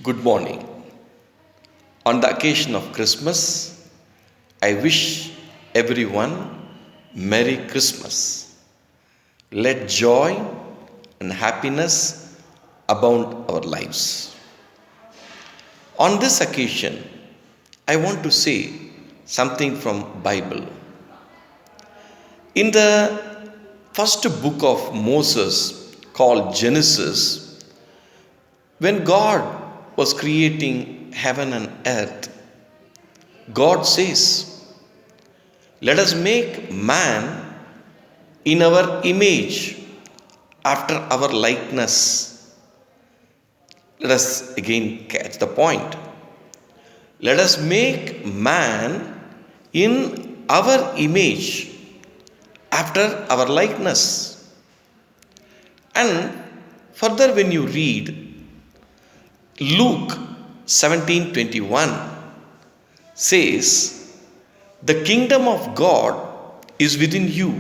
Good morning. On the occasion of Christmas, I wish everyone Merry Christmas. Let joy and happiness abound our lives. On this occasion, I want to say something from Bible. In the first book of Moses called Genesis, when God was creating heaven and earth, God says, "Let us make man in our image, after our likeness." Let us again catch the point. Let us make man in our image, after our likeness. And further, when you read Luke 17:21 says, "The kingdom of God is within you."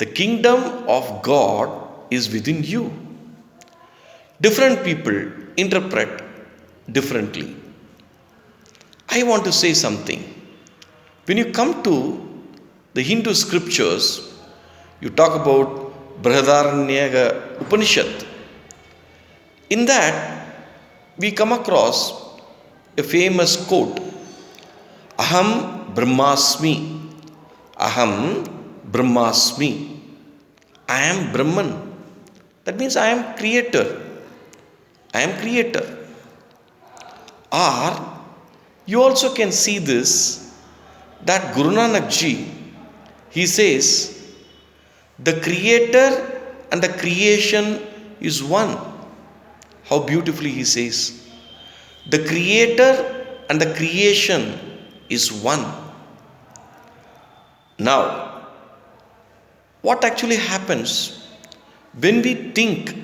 The kingdom of God is within you. Different people interpret differently. I want to say something. When you come to the Hindu scriptures, you talk about Brihadaranyaka Upanishad. In that, we come across a famous quote, "Aham Brahmasmi." Aham Brahmasmi. I am Brahman. That means I am creator. I am creator. Or you also can see this, that Guru Nanak Ji, he says, the creator and the creation is one. How beautifully he says, the creator and the creation is one. Now, what actually happens when we think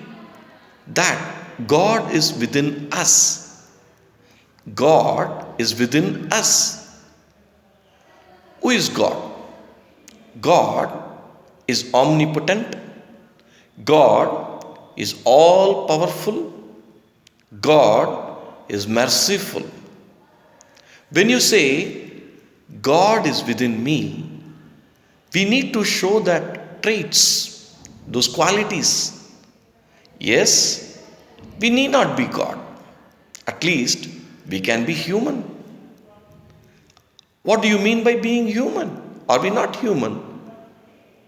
that God is within us? God is within us. Who is God? God is omnipotent. God is all powerful. God is merciful. When you say, God is within me, we need to show that traits, those qualities. Yes, we need not be God. At least we can be human. What do you mean by being human? Are we not human?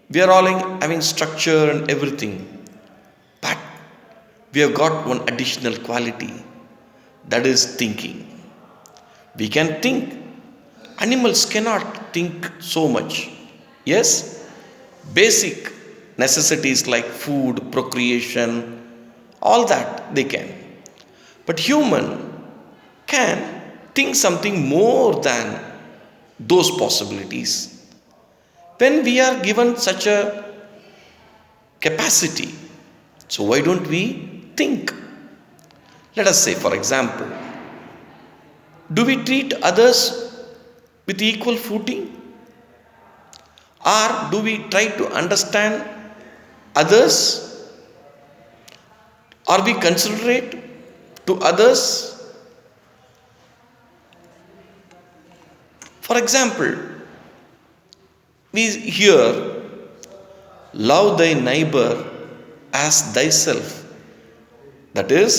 We are all having structure and everything. But we have got one additional quality, that is thinking. We can think. Animals cannot think so much. Yes, basic necessities like food, procreation, all that they can. But human can think something more than those possibilities. When we are given such a capacity, so why don't we think? Let us say, for example, do we treat others with equal footing? Or do we try to understand others? Are we considerate to others? For example, we hear, "Love thy neighbor as thyself." That is,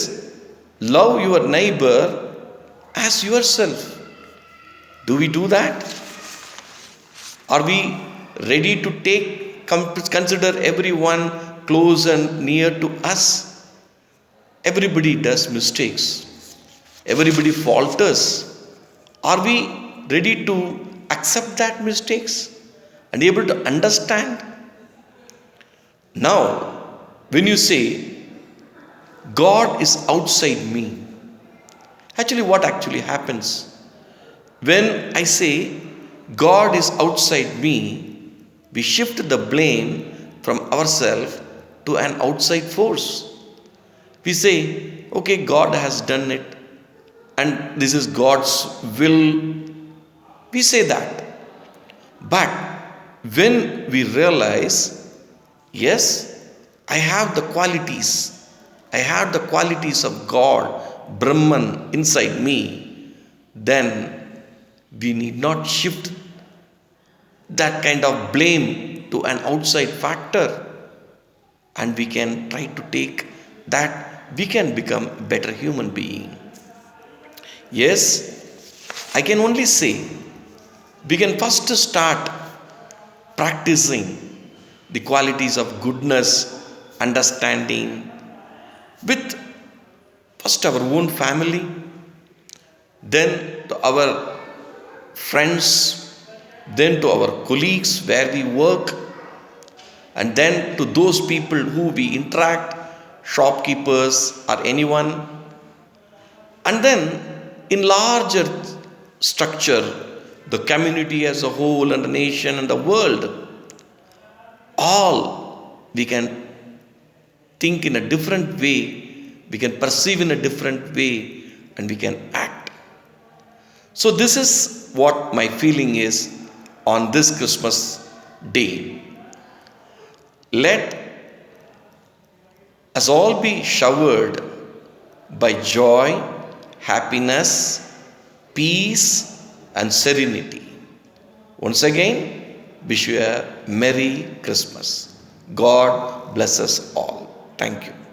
love your neighbor as yourself. Do we do that? Are we ready to consider everyone close and near to us? Everybody does mistakes. Everybody falters. Are we ready to accept that mistakes and able to understand? Now, when you say, God is outside me, actually what actually happens? When I say, God is outside me, we shift the blame from ourselves to an outside force. We say, okay, God has done it and this is God's will. We say that. But when we realize, yes, I have the qualities of God Brahman inside me, then we need not shift that kind of blame to an outside factor, and we can try to take that we can become a better human being. Yes, I can only say we can first start practicing the qualities of goodness, understanding with first our own family, then to our friends, then to our colleagues where we work, and then to those people who we interact, shopkeepers or anyone, and then in larger structure, the community as a whole and the nation and the world, all we can think in a different way, we can perceive in a different way, and we can act. So, this is what my feeling is on this Christmas day. Let us all be showered by joy, happiness, peace, and serenity. Once again, wish you a Merry Christmas. God bless us all. Thank you.